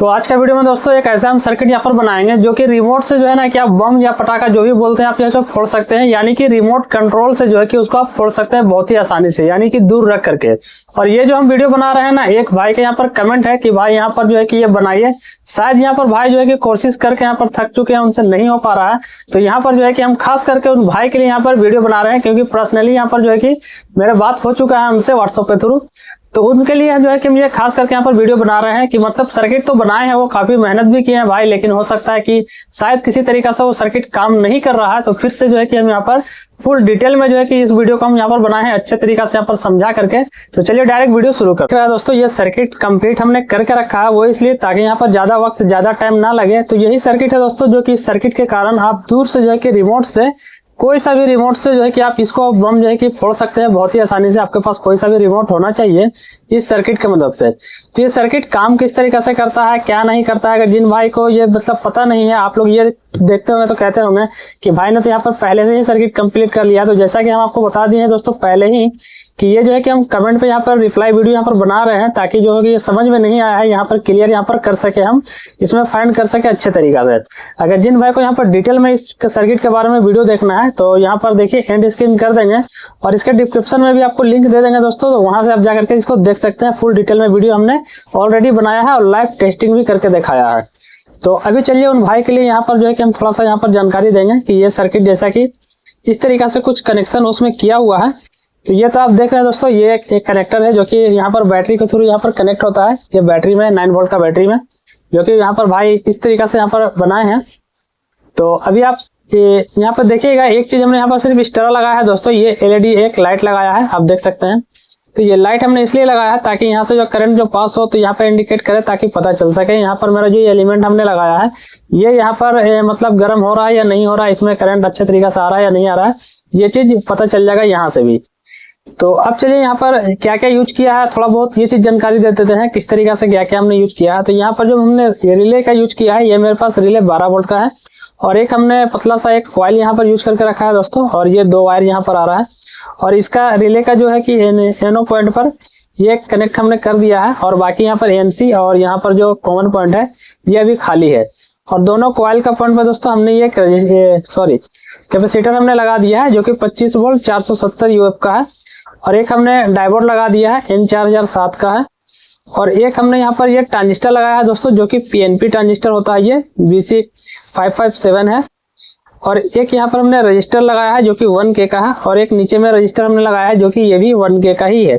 तो आज का वीडियो में दोस्तों एक ऐसा हम सर्किट यहाँ पर बनाएंगे जो कि रिमोट से जो है ना कि आप बम या पटाखा जो भी बोलते हैं आप यहाँ फोड़ सकते हैं, यानी कि रिमोट कंट्रोल से जो है कि उसको आप फोड़ सकते हैं बहुत ही आसानी से, यानी कि दूर रख करके। और ये जो हम वीडियो बना रहे हैं ना, एक भाई के यहाँ पर कमेंट है कि भाई यहाँ पर जो है कि ये बनाइए। शायद यहाँ पर भाई जो है कि कोशिश करके यहाँ पर थक चुके हैं, उनसे नहीं हो पा रहा है। तो यहाँ पर जो है कि हम खास करके उन भाई के लिए यहाँ पर वीडियो बना रहे हैं, क्योंकि पर्सनली यहाँ पर जो है कि मेरा बात हो चुका है उनसे व्हाट्सएप के थ्रू। तो उनके लिए जो है कि मुझे खास करके यहाँ पर वीडियो बना रहे हैं कि मतलब सर्किट तो बनाए हैं, वो काफी मेहनत भी किए हैं भाई, लेकिन हो सकता है कि शायद किसी तरीके से वो सर्किट काम नहीं कर रहा है। तो फिर से जो है कि हम यहाँ पर फुल डिटेल में जो है कि इस वीडियो को हम यहाँ पर बनाए हैं अच्छे तरीके से यहाँ पर समझा करके। तो चलिए डायरेक्ट वीडियो शुरू करते हैं। दोस्तों ये सर्किट कंप्लीट हमने करके रखा है, वो इसलिए ताकि यहाँ पर ज्यादा वक्त ज्यादा टाइम ना लगे। तो यही सर्किट है दोस्तों, जो कि इस सर्किट के कारण आप दूर से जो है कि रिमोट से, कोई सा भी रिमोट से जो है कि आप इसको बम जो है कि फोड़ सकते हैं बहुत ही आसानी से। आपके पास कोई सा भी रिमोट होना चाहिए इस सर्किट की मदद से। तो ये सर्किट काम किस तरीके से करता है, क्या नहीं करता है, अगर जिन भाई को ये मतलब पता नहीं है, आप लोग ये देखते होंगे तो कहते होंगे कि भाई ने तो यहाँ पर पहले से ही सर्किट कंप्लीट कर लिया। तो जैसा कि हम आपको बता दिए हैं दोस्तों पहले ही कि ये जो है कि हम कमेंट पे यहाँ पर रिप्लाई वीडियो यहाँ पर बना रहे हैं, ताकि जो है कि ये समझ में नहीं आया है यहाँ पर क्लियर यहाँ पर कर सके, हम इसमें फाइंड कर सके अच्छे तरीका से। अगर जिन भाई को यहाँ पर डिटेल में इस सर्किट के बारे में वीडियो देखना है तो यहाँ पर देखिए एंड स्क्रीन कर देंगे, और इसके डिस्क्रिप्शन में भी आपको लिंक दे देंगे दोस्तों। तो वहां से आप जाकर के इसको देख सकते हैं। फुल डिटेल में वीडियो हमने ऑलरेडी बनाया है और लाइव टेस्टिंग भी करके दिखाया है। तो अभी चलिए उन भाई के लिए यहाँ पर जो है कि हम थोड़ा सा यहाँ पर जानकारी देंगे कि ये सर्किट जैसा कि इस तरीके से कुछ कनेक्शन उसमें किया हुआ है। तो ये तो आप देख रहे हैं दोस्तों, ये एक कनेक्टर है जो कि यहाँ पर बैटरी के थ्रू यहाँ पर कनेक्ट होता है। ये बैटरी में 9 वोल्ट का बैटरी में, जो कि यहाँ पर भाई इस तरीके से यहाँ पर बनाए हैं। तो अभी आप यहाँ पर देखिएगा, एक चीज हमने यहाँ पर सिर्फ स्टार लगाया है दोस्तों, ये एलईडी एक लाइट लगाया है, आप देख सकते हैं। तो ये लाइट हमने इसलिए लगाया है ताकि यहाँ से जो करंट जो पास हो तो यहाँ पर इंडिकेट करे, ताकि पता चल सके यहाँ पर मेरा जो एलिमेंट हमने लगाया है ये यहाँ पर मतलब गर्म हो रहा है या नहीं हो रहा है, इसमें करंट अच्छे तरीके से आ रहा है या नहीं आ रहा है, ये चीज पता चल जाएगा यहाँ से भी। तो अब चलिए यहाँ पर क्या क्या यूज किया है थोड़ा बहुत ये चीज जानकारी दे देते हैं, किस तरीके से क्या क्या हमने यूज किया है। तो यहाँ पर जो हमने रिले का यूज किया है, ये मेरे पास रिले 12 वोल्ट का है, और एक हमने पतला सा एक कॉइल यहाँ पर यूज करके रखा है दोस्तों, और ये 2 वायर यहाँ पर आ रहा है। और इसका रिले का जो है कि एनो पॉइंट पर ये कनेक्ट हमने कर दिया है, और बाकी यहाँ पर एनसी और यहाँ पर जो कॉमन पॉइंट है ये अभी खाली है। और दोनों कॉइल का पॉइंट पर दोस्तों हमने ये कैपेसिटर हमने लगा दिया है, जो कि 25 वोल्ट 470 यूएफ का है। और एक हमने डायोड लगा दिया है N4007 का है, और एक हमने यहाँ पर ये ट्रांजिस्टर लगाया है दोस्तों, जो कि PNP ट्रांजिस्टर होता है, ये BC557 है। और एक यहाँ पर हमने रजिस्टर लगाया है जो कि 1K का है, और एक नीचे में रजिस्टर हमने लगाया है जो कि ये भी 1K का ही है।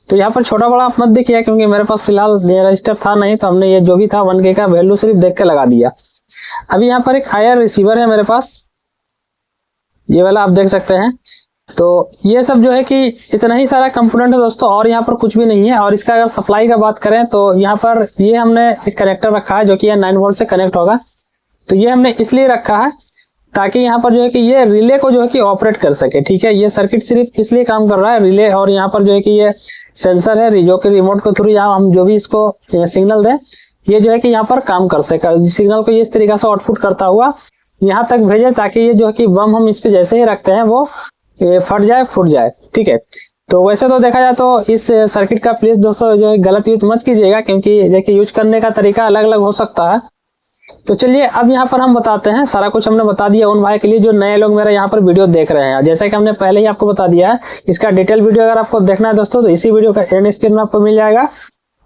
तो यहाँ पर छोटा बड़ा आप मत देखिए, क्योंकि मेरे पास फिलहाल रजिस्टर था नहीं, तो हमने ये जो भी था 1K का वैल्यू सिर्फ देख के लगा दिया। अभी यहाँ पर एक IR रिसीवर है मेरे पास, ये वाला आप देख सकते हैं। तो ये सब जो है कि इतना ही सारा कंपोनेंट है दोस्तों, और यहाँ पर कुछ भी नहीं है। और इसका अगर सप्लाई का बात करें तो यहाँ पर ये हमने एक कनेक्टर रखा है जो कि 9 वोल्ट से कनेक्ट होगा। तो ये हमने इसलिए रखा है ताकि यहाँ पर जो है कि ये रिले को जो है कि ऑपरेट कर सके, ठीक है। ये सर्किट सिर्फ इसलिए काम कर रहा है रिले, और यहाँ पर जो है कि ये सेंसर है जो कि रिमोट के थ्रू यहाँ हम जो भी इसको सिग्नल दें ये जो है कि यहाँ पर काम कर सके। सिग्नल को ये इस तरीके से आउटपुट करता हुआ यहाँ तक भेजे, ताकि ये जो है कि बम हम इस पे जैसे ही रखते हैं वो फट जाए फूट जाए, ठीक है। तो वैसे तो देखा जाए तो इस सर्किट का प्लीज दोस्तों जो है गलत यूज मत कीजिएगा, क्योंकि देखिए यूज करने का तरीका अलग अलग हो सकता है। तो चलिए अब यहाँ पर हम बताते हैं, सारा कुछ हमने बता दिया उन भाई के लिए जो नए लोग मेरा यहाँ पर वीडियो देख रहे हैं। जैसा कि हमने पहले ही आपको बता दिया है, इसका डिटेल वीडियो अगर आपको देखना है दोस्तों तो इसी वीडियो का एंड स्क्रीन में आपको मिल जाएगा,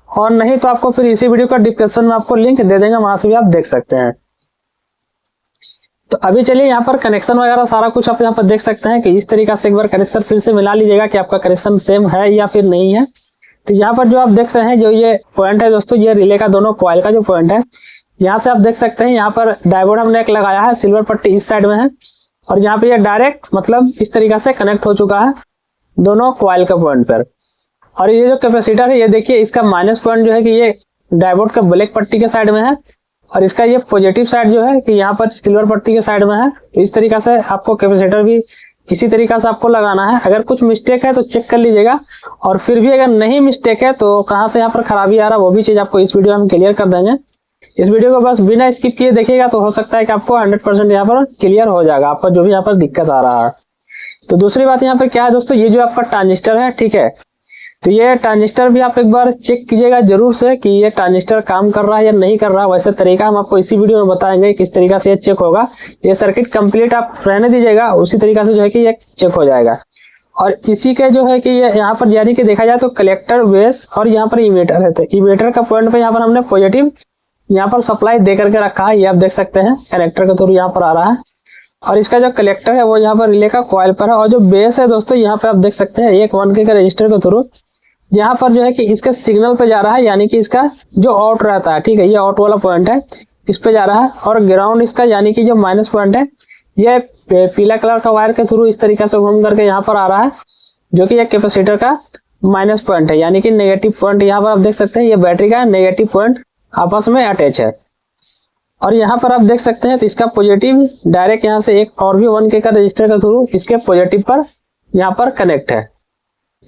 और नहीं तो आपको फिर इसी वीडियो का डिस्क्रिप्शन में आपको लिंक दे देंगे, वहां से भी आप देख सकते हैं। तो अभी चलिए यहाँ पर कनेक्शन वगैरह सारा कुछ आप यहाँ पर देख सकते हैं कि इस तरीके से एक बार कनेक्शन फिर से मिला लीजिएगा कि आपका कनेक्शन सेम है या फिर नहीं है। तो यहाँ पर जो आप देख रहे हैं जो ये पॉइंट है दोस्तों, ये रिले का दोनों कॉइल का जो पॉइंट है, यहाँ से आप देख सकते हैं यहाँ पर डायोड हमने एक लगाया है, सिल्वर पट्टी इस साइड में है, और यहाँ पे ये डायरेक्ट मतलब इस तरीके से कनेक्ट हो चुका है दोनों कॉइल का पॉइंट पर। और ये जो कैपेसिटर है ये देखिए, इसका माइनस पॉइंट जो है कि ये डायोड का ब्लैक पट्टी के साइड में है, और इसका ये पॉजिटिव साइड जो है कि यहाँ पर सिल्वर पट्टी के साइड में है। तो इस तरीके से आपको कैपेसिटर भी इसी तरीके से आपको लगाना है। अगर कुछ मिस्टेक है तो चेक कर लीजिएगा, और फिर भी अगर नहीं मिस्टेक है तो कहाँ से यहाँ पर खराबी आ रहा है वो भी चीज आपको इस वीडियो में हम क्लियर कर देंगे। इस वीडियो को बस बिना स्किप किए देखिएगा तो हो सकता है कि आपको 100% यहाँ पर क्लियर हो जाएगा आपका जो भी यहाँ पर दिक्कत आ रहा है। तो दूसरी बात यहाँ पर क्या है दोस्तों, ये जो आपका ट्रांजिस्टर है, ठीक है, तो ये ट्रांजिस्टर भी आप एक बार चेक कीजिएगा जरूर से कि ये ट्रांजिस्टर काम कर रहा है या नहीं कर रहा। वैसे तरीका हम आपको इसी वीडियो में बताएंगे किस तरीका से ये चेक होगा। ये सर्किट कंप्लीट आप रहने दीजिएगा, उसी तरीका से जो है कि ये चेक हो जाएगा। और इसी के जो है कि ये यहाँ पर यानी कि देखा जाए तो कलेक्टर, बेस और यहाँ पर इमीटर है। तो इमीटर का पॉइंट पे यहाँ पर हमने पॉजिटिव यहाँ पर सप्लाई दे करके रखा है, ये आप देख सकते हैं कनेक्टर के थ्रू यहाँ पर आ रहा है। और इसका जो कलेक्टर है वो यहाँ पर रिले का कॉइल पर है। और जो बेस है दोस्तों यहाँ पे आप देख सकते हैं एक 1K के रजिस्टर के थ्रू यहाँ पर जो है कि इसके सिग्नल पे जा रहा है, यानी कि इसका जो आउट रहता है, ठीक है, ये आउट वाला पॉइंट है, इस पे जा रहा है। और ग्राउंड इसका यानी कि जो माइनस पॉइंट है ये पीला कलर का वायर के थ्रू इस तरीके से घूम करके यहाँ पर आ रहा है, जो कि एक कैपेसिटर का माइनस पॉइंट है, यानी कि नेगेटिव पॉइंट। यहाँ पर आप देख सकते हैं ये बैटरी का नेगेटिव पॉइंट आपस में अटैच है। और यहाँ पर आप देख सकते हैं तो इसका पॉजिटिव डायरेक्ट यहाँ से एक और भी 1K का रजिस्टर के थ्रू इसके पॉजिटिव पर यहाँ पर कनेक्ट है,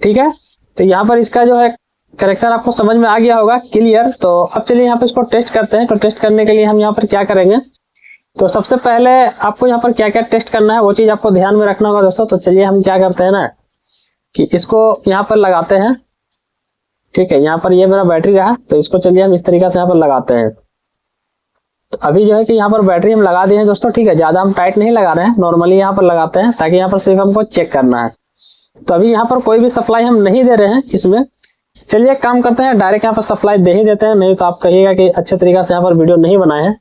ठीक है। तो यहाँ पर इसका जो है कनेक्शन आपको समझ में आ गया होगा, क्लियर। तो अब चलिए यहाँ पे इसको टेस्ट करते हैं। तो टेस्ट करने के लिए हम यहाँ पर क्या करेंगे, तो सबसे पहले आपको यहाँ पर क्या क्या टेस्ट करना है वो चीज आपको ध्यान में रखना होगा दोस्तों। तो चलिए हम क्या करते हैं ना कि इसको यहाँ पर लगाते हैं, ठीक है। यहाँ पर ये मेरा बैटरी रहा, तो इसको चलिए हम इस तरीके से यहाँ पर लगाते हैं। तो अभी जो है कि यहाँ पर बैटरी हम लगा दिए हैं दोस्तों, ठीक है। ज्यादा हम टाइट नहीं लगा रहे हैं, नॉर्मली यहाँ पर लगाते हैं ताकि यहाँ पर सिर्फ हमको चेक करना है। तो अभी यहाँ पर कोई भी सप्लाई हम नहीं दे रहे हैं इसमें। चलिए एक काम करते हैं, डायरेक्ट यहाँ पर सप्लाई दे ही देते हैं, नहीं तो आप कहिएगा कि अच्छे तरीके से यहाँ पर वीडियो नहीं बनाए हैं।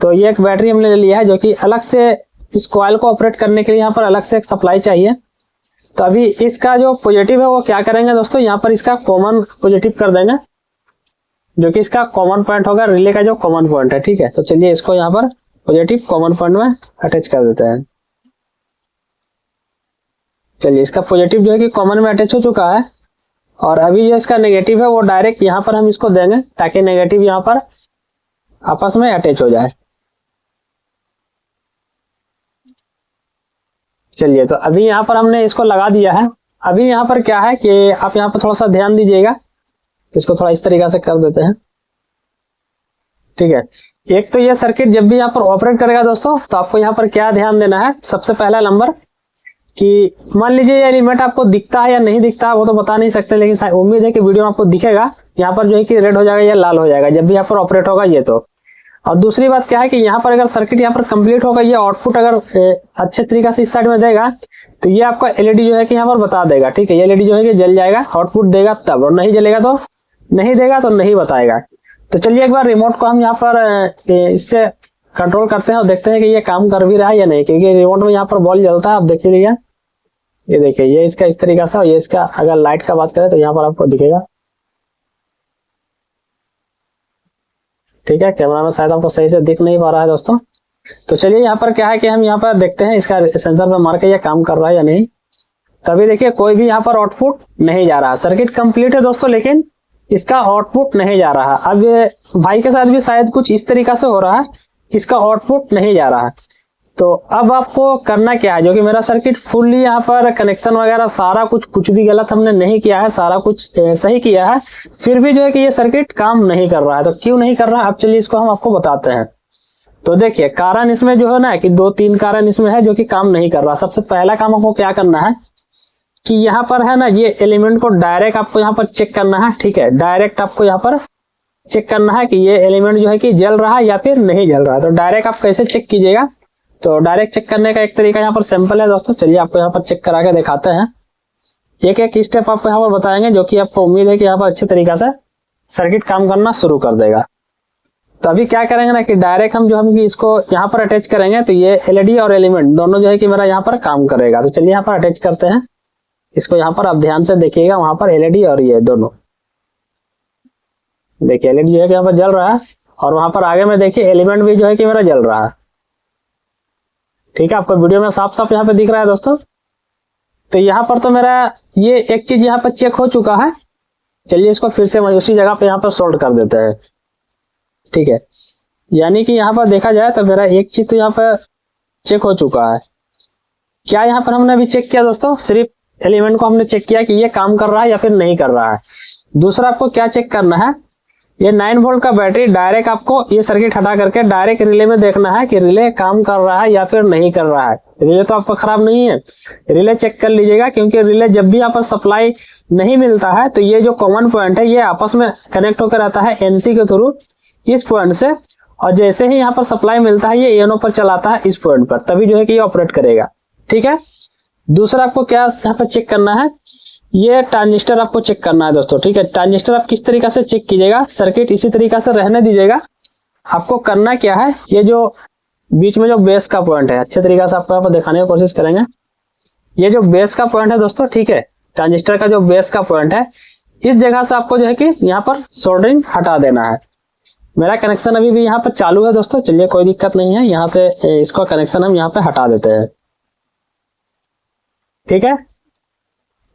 तो ये एक बैटरी हमने ले लिया है, जो कि अलग से इस कॉइल को ऑपरेट करने के लिए यहाँ पर अलग से एक सप्लाई चाहिए। तो अभी इसका जो पॉजिटिव है वो क्या करेंगे दोस्तों, यहाँ पर इसका कॉमन पॉजिटिव कर देंगे, जो कि इसका कॉमन पॉइंट होगा, रिले का जो कॉमन पॉइंट है, ठीक है। तो चलिए इसको यहाँ पर पॉजिटिव कॉमन पॉइंट में अटैच कर देते हैं। चलिए इसका पॉजिटिव जो है कि कॉमन में अटैच हो चुका है। और अभी जो इसका नेगेटिव है वो डायरेक्ट यहाँ पर हम इसको देंगे ताकि नेगेटिव यहाँ पर आपस में अटैच हो जाए। चलिए तो अभी यहाँ पर हमने इसको लगा दिया है। अभी यहाँ पर क्या है कि आप यहाँ पर थोड़ा सा ध्यान दीजिएगा, इसको थोड़ा इस तरीके से कर देते हैं, ठीक है। एक तो ये सर्किट जब भी यहाँ पर ऑपरेट करेगा दोस्तों, तो आपको यहाँ पर क्या ध्यान देना है, सबसे पहला नंबर कि मान लीजिए ये एलिमेंट आपको दिखता है या नहीं दिखता है वो तो बता नहीं सकते, लेकिन उम्मीद है कि वीडियो में आपको दिखेगा। यहाँ पर जो है कि रेड हो जाएगा या लाल हो जाएगा जब भी यहाँ पर ऑपरेट होगा ये। तो और दूसरी बात क्या है कि यहाँ पर अगर सर्किट यहाँ पर कंप्लीट होगा, ये आउटपुट अगर अच्छे तरीके से इस साइड में देगा तो ये आपका एलईडी जो है कि यहाँ पर बता देगा, ठीक है। ये एलईडी जो है कि जल जाएगा, आउटपुट देगा तब, और नहीं जलेगा तो नहीं देगा, तो नहीं बताएगा। तो चलिए एक बार रिमोट को हम यहाँ पर इससे कंट्रोल करते हैं और देखते हैं कि ये काम कर भी रहा है या नहीं, क्योंकि रिमोट में यहाँ पर बॉल जलता है, आप देख लीजिए। ये देखिए ये इसका इस तरीके से, और ये इसका अगर लाइट का बात करें तो यहाँ पर आपको दिखेगा, ठीक है। कैमरा में शायद आपको सही से दिख नहीं पा रहा है दोस्तों। तो चलिए यहाँ पर क्या है कि हम यहाँ पर देखते हैं इसका सेंसर पे मार के ये काम कर रहा है या नहीं। तभी देखिए कोई भी यहाँ पर आउटपुट नहीं जा रहा। सर्किट कंप्लीट है दोस्तों, लेकिन इसका आउटपुट नहीं जा रहा। अब भाई के साथ भी शायद कुछ इस तरीका से हो रहा है, इसका आउटपुट नहीं जा रहा। तो अब आपको करना क्या है, जो कि मेरा सर्किट फुल्ली यहाँ पर कनेक्शन वगैरह सारा कुछ भी गलत हमने नहीं किया है, सारा कुछ सही किया है, फिर भी जो है कि ये सर्किट काम नहीं कर रहा है। तो क्यों नहीं कर रहा है, अब चलिए इसको हम आपको बताते हैं। तो देखिए कारण इसमें जो है ना कि 2-3 कारण इसमें है जो कि काम नहीं कर रहा। सबसे पहला काम आपको क्या करना है कि यहाँ पर है ना, ये एलिमेंट को डायरेक्ट आपको यहाँ पर चेक करना है, ठीक है। डायरेक्ट आपको यहाँ पर चेक करना है कि ये एलिमेंट जो है कि जल रहा है या फिर नहीं जल रहा है। तो डायरेक्ट आप कैसे चेक कीजिएगा, तो डायरेक्ट चेक करने का एक तरीका यहाँ पर सिंपल है दोस्तों। चलिए आपको यहाँ पर चेक करा के दिखाते हैं, एक एक स्टेप आपको यहाँ पर बताएंगे, जो कि आपको उम्मीद है कि यहाँ पर अच्छे तरीके से सर्किट काम करना शुरू कर देगा। तो अभी क्या करेंगे ना कि डायरेक्ट हम इसको यहाँ पर अटैच करेंगे, तो ये एलईडी और एलिमेंट दोनों जो है कि मेरा यहाँ पर काम करेगा। तो चलिए यहाँ पर अटैच करते हैं इसको। यहाँ पर आप ध्यान से देखिएगा, वहां पर एलईडी और ये दोनों देखिए एलईडी जो है कि यहाँ पर जल रहा है, और वहां पर आगे में देखिए एलिमेंट भी जो है कि मेरा जल रहा है, ठीक है। आपको वीडियो में साफ साफ यहाँ पे दिख रहा है दोस्तों। तो यहाँ पर तो मेरा ये एक चीज यहाँ पर चेक हो चुका है। चलिए इसको फिर से उसी जगह पे यहाँ पर सोल्ड कर देते हैं, ठीक है। यानी कि यहाँ पर देखा जाए तो मेरा एक चीज तो यहाँ पर चेक हो चुका है। क्या यहाँ पर हमने अभी चेक किया दोस्तों, सिर्फ एलिमेंट को हमने चेक किया कि ये काम कर रहा है या फिर नहीं कर रहा है। दूसरा आपको क्या चेक करना है, ये 9 वोल्ट का बैटरी डायरेक्ट आपको ये सर्किट हटा करके डायरेक्ट रिले में देखना है कि रिले काम कर रहा है या फिर नहीं कर रहा है। रिले तो आपका खराब नहीं है, रिले चेक कर लीजिएगा, क्योंकि रिले जब भी यहाँ पर सप्लाई नहीं मिलता है तो ये जो कॉमन पॉइंट है ये आपस में कनेक्ट होकर रहता है एनसी के थ्रू इस पॉइंट से, और जैसे ही यहाँ पर सप्लाई मिलता है ये एनो पर चलाता है इस पॉइंट पर, तभी जो है कि ये ऑपरेट करेगा। ठीक है, दूसरा आपको क्या यहाँ पर चेक करना है, ये ट्रांजिस्टर आपको चेक करना है दोस्तों। ठीक है, ट्रांजिस्टर आप किस तरीके से चेक कीजिएगा, सर्किट इसी तरीके से रहने दीजिएगा। आपको करना क्या है, ये जो बीच में जो बेस का पॉइंट है अच्छे तरीके से आपको यहाँ पर दिखाने की कोशिश करेंगे। ये जो बेस का पॉइंट है दोस्तों, ठीक है, ट्रांजिस्टर का जो बेस का पॉइंट है इस जगह से आपको जो है कि यहाँ पर सोल्डरिंग हटा देना है। मेरा कनेक्शन अभी भी यहाँ पर चालू है दोस्तों, चलिए कोई दिक्कत नहीं है, यहाँ से इसका कनेक्शन हम यहाँ पे हटा देते हैं। ठीक है,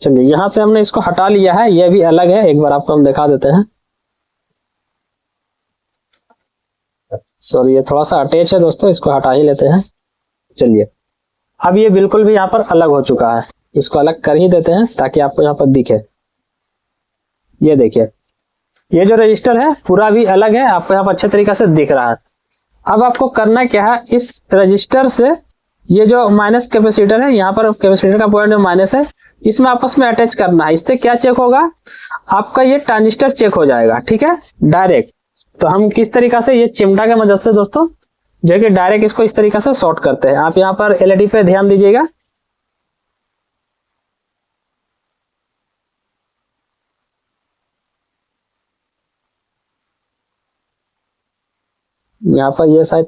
चलिए यहाँ से हमने इसको हटा लिया है, ये भी अलग है, एक बार आपको हम दिखा देते हैं। सॉरी, ये थोड़ा सा अटैच है दोस्तों, इसको हटा ही लेते हैं। चलिए, अब ये बिल्कुल भी यहाँ पर अलग हो चुका है, इसको अलग कर ही देते हैं ताकि आपको यहाँ पर दिखे। ये देखिए, ये जो रजिस्टर है पूरा भी अलग है, आपको यहाँ पर अच्छे तरीके से दिख रहा है। अब आपको करना क्या है, इस रजिस्टर से ये जो माइनस कैपेसिटर है, यहाँ पर कैपेसिटर का पॉइंट माइनस है, इसमें आपस में अटैच करना है। इससे क्या चेक होगा, आपका ये ट्रांजिस्टर चेक हो जाएगा। ठीक है, डायरेक्ट। तो हम किस तरीके से, ये चिमटा के मदद से दोस्तों जो कि डायरेक्ट इसको इस तरीके से शॉर्ट करते हैं। आप यहाँ पर एलईडी पे ध्यान दीजिएगा, यहाँ पर ये शायद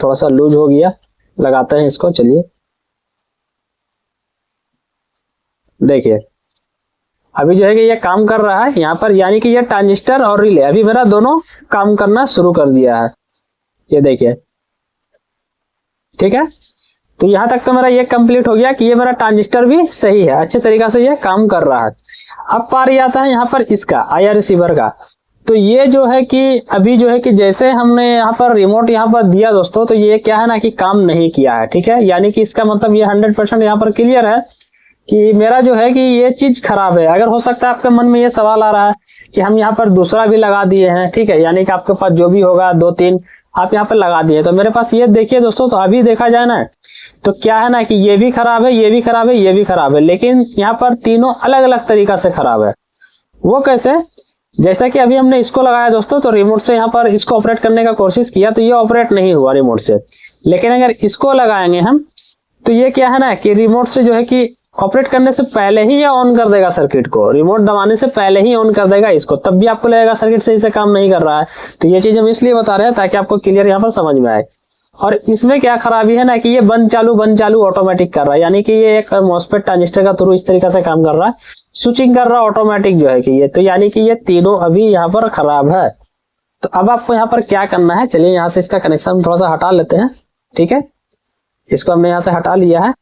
थोड़ा सा लूज हो गया, लगाते हैं इसको। चलिए देखिए, अभी जो है कि ये काम कर रहा है यहाँ पर, यानी कि ये ट्रांजिस्टर और रिले अभी मेरा दोनों काम करना शुरू कर दिया है। ये देखिए, ठीक है, तो यहाँ तक तो मेरा ये कंप्लीट हो गया कि ये मेरा ट्रांजिस्टर भी सही है, अच्छे तरीके से ये काम कर रहा है। अब पारी आता है यहाँ पर इसका IR रिसीवर का। तो ये जो है कि अभी जो है कि जैसे हमने यहाँ पर रिमोट यहाँ पर दिया दोस्तों, तो ये क्या है ना कि काम नहीं किया है। ठीक है, यानी कि इसका मतलब ये 100% यहाँ पर क्लियर है कि मेरा जो है कि ये चीज खराब है। अगर हो सकता है आपके मन में ये सवाल आ रहा है कि हम यहाँ पर दूसरा भी लगा दिए हैं, ठीक है, यानी कि आपके पास जो भी होगा 2-3 आप यहाँ पर लगा दिए। तो मेरे पास ये देखिए दोस्तों, तो अभी देखा जाए ना तो क्या है ना कि ये भी खराब है, ये भी खराब है, ये भी खराब है, लेकिन यहाँ पर तीनों अलग अलग तरीका से खराब है। वो कैसे, जैसा कि अभी हमने इसको लगाया दोस्तों, तो रिमोट से यहाँ पर इसको ऑपरेट करने का कोशिश किया तो ये ऑपरेट नहीं हुआ रिमोट से। लेकिन अगर इसको लगाएंगे हम तो ये क्या है ना कि रिमोट से जो है कि ऑपरेट करने से पहले ही ये ऑन कर देगा सर्किट को, रिमोट दबाने से पहले ही ऑन कर देगा इसको, तब भी आपको लगेगा सर्किट सही से काम नहीं कर रहा है। तो ये चीज हम इसलिए बता रहे हैं ताकि आपको क्लियर यहाँ पर समझ में आए। और इसमें क्या खराबी है ना कि ये बंद चालू ऑटोमेटिक कर रहा है, यानी कि ये एक मॉसफेट ट्रांजिस्टर का थ्रू इस तरीके से काम कर रहा है, स्विचिंग कर रहा है ऑटोमेटिक जो है कि ये, तो यानी कि ये तीनों अभी यहाँ पर खराब है। तो अब आपको यहाँ पर क्या करना है, चलिए यहाँ से इसका कनेक्शन थोड़ा सा हटा लेते हैं। ठीक है, इसको हमने यहाँ से हटा लिया है।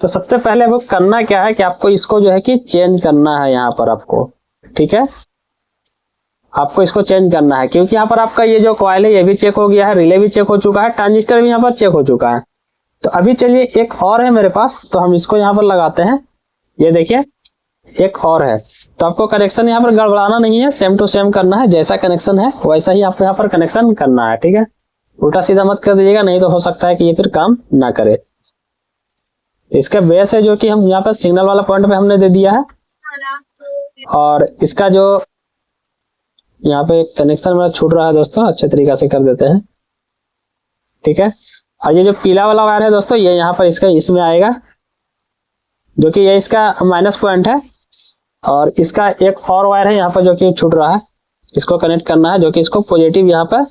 तो सबसे पहले वो करना क्या है कि आपको इसको जो है कि चेंज करना है यहाँ पर आपको। ठीक है, आपको इसको चेंज करना है, क्योंकि यहाँ पर आपका ये जो कॉइल है ये भी चेक हो गया है, रिले भी चेक हो चुका है, ट्रांजिस्टर भी यहाँ पर चेक हो चुका है। तो अभी चलिए एक और है मेरे पास, तो हम इसको यहाँ पर लगाते हैं। ये देखिए, एक और है। तो आपको कनेक्शन यहाँ पर गड़बड़ाना नहीं है, सेम टू सेम करना है, जैसा कनेक्शन है वैसा ही आपको यहाँ पर कनेक्शन करना है। ठीक है, उल्टा सीधा मत कर दीजिएगा, नहीं तो हो सकता है कि ये फिर काम ना करे। तो इसका बेस है जो कि हम यहाँ पर सिग्नल वाला पॉइंट पे हमने दे दिया है, और इसका जो यहाँ पे कनेक्शन मेरा छूट रहा है दोस्तों, अच्छे तरीके से कर देते हैं। ठीक है, और ये जो पीला वाला वायर है दोस्तों, ये यहाँ पर इसमें आएगा, जो कि ये इसका माइनस पॉइंट है, और इसका एक और वायर है यहाँ पर जो कि छूट रहा है, इसको कनेक्ट करना है, जो कि इसको पॉजिटिव यहाँ पर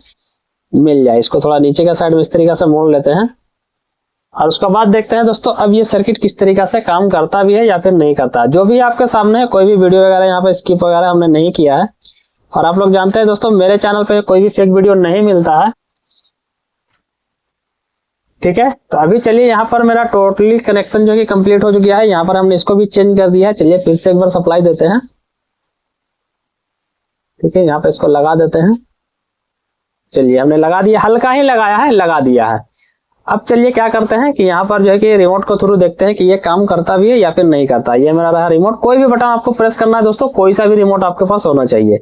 मिल जाए। इसको थोड़ा नीचे का साइड में इस तरीके से मोड़ लेते हैं, और उसके बाद देखते हैं दोस्तों अब ये सर्किट किस तरीके से काम करता भी है या फिर नहीं करता। जो भी आपके सामने है, कोई भी वीडियो वगैरह यहाँ पर स्किप वगैरह हमने नहीं किया है। और आप लोग जानते हैं दोस्तों, मेरे चैनल पे कोई भी फेक वीडियो नहीं मिलता है। ठीक है, तो अभी चलिए यहाँ पर मेरा टोटली कनेक्शन जो कि कंप्लीट हो चुका है। यहाँ पर हमने इसको भी चेंज कर दिया है। चलिए फिर से एक बार सप्लाई देते हैं। ठीक है, यहाँ पे इसको लगा देते हैं। चलिए हमने लगा दिया, हल्का ही लगाया है, लगा दिया है। अब चलिए क्या करते हैं कि यहाँ पर जो है कि रिमोट को थ्रू देखते हैं कि ये काम करता भी है या फिर नहीं करता। ये मेरा रहा रिमोट, कोई भी बटन आपको प्रेस करना है दोस्तों, कोई सा भी रिमोट आपके पास होना चाहिए।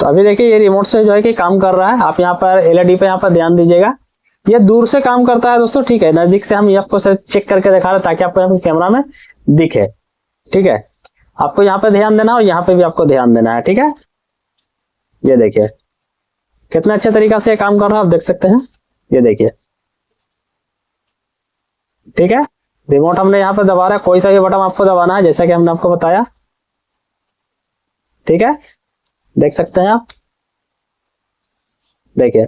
तो अभी देखिए ये रिमोट से जो है कि काम कर रहा है। आप यहाँ पर एलईडी पे यहाँ पर ध्यान दीजिएगा, ये दूर से काम करता है दोस्तों, ठीक है। नजदीक से हम ये आपको सिर्फ चेक करके दिखा रहे हैं ताकि आपको यहाँ पे कैमरा में दिखे, ठीक है। आपको यहाँ पे ध्यान देना और यहाँ पे भी आपको ध्यान देना है, ठीक है। ये देखिए कितना अच्छे तरीका से काम कर रहा है, आप देख सकते हैं। ये देखिए, ठीक है। रिमोट हमने यहाँ पे दबा रहा है, कोई सा भी बटन आपको दबाना है जैसा कि हमने आपको बताया, ठीक है। देख सकते हैं आप, देखिए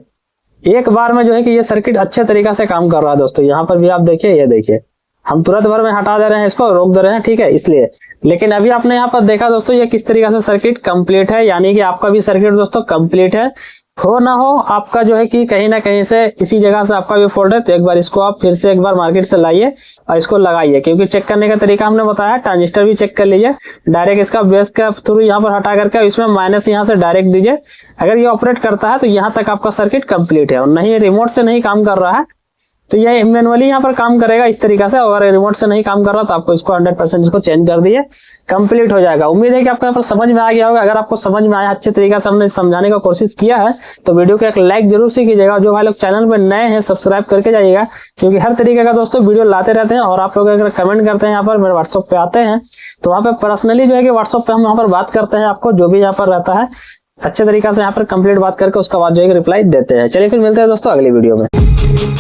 एक बार में जो है कि ये सर्किट अच्छे तरीका से काम कर रहा है दोस्तों। यहाँ पर भी आप देखिए, ये देखिए हम तुरंत भर में हटा दे रहे हैं, इसको रोक दे रहे हैं, ठीक है, इसलिए। लेकिन अभी आपने यहाँ पर देखा दोस्तों ये किस तरीके से सर्किट कंप्लीट है, यानी कि आपका भी सर्किट दोस्तों कंप्लीट है। हो ना हो आपका जो है कि कहीं ना कहीं से इसी जगह से आपका भी फॉल्ट है, तो एक बार इसको आप फिर से एक बार मार्केट से लाइए और इसको लगाइए, क्योंकि चेक करने का तरीका हमने बताया। ट्रांजिस्टर भी चेक कर लीजिए, डायरेक्ट इसका बेस का थ्रू यहाँ पर हटा करके इसमें माइनस यहाँ से डायरेक्ट दीजिए। अगर ये ऑपरेट करता है तो यहाँ तक आपका सर्किट कंप्लीट है, और नहीं रिमोट से नहीं काम कर रहा है तो ये मैनुअली यहाँ पर काम करेगा इस तरीका से। और रिमोट से नहीं काम कर रहा तो आपको इसको 100% इसको चेंज कर दिए, कंप्लीट हो जाएगा। उम्मीद है कि आपको यहाँ पर समझ में आ गया होगा। अगर आपको समझ में आया, अच्छे तरीके से हमने समझाने का कोशिश किया है, तो वीडियो को एक लाइक जरूर से कीजिएगा। जो भाई लोग चैनल पर नए हैं सब्सक्राइब करके जाइएगा, क्योंकि हर तरीके का दोस्तों वीडियो लाते रहते हैं। और आप लोग अगर कमेंट करते हैं यहाँ पर मेरे व्हाट्सएप पे आते हैं तो वहाँ पे पर्सनली जो है कि व्हाट्सएप पे हम यहाँ पर बात करते हैं, आपको जो भी यहाँ पर रहता है अच्छे तरीके से यहाँ पर कंप्लीट बात करके उसका बाद जो है रिप्लाई देते हैं। चलिए फिर मिलते हैं दोस्तों अगली वीडियो में।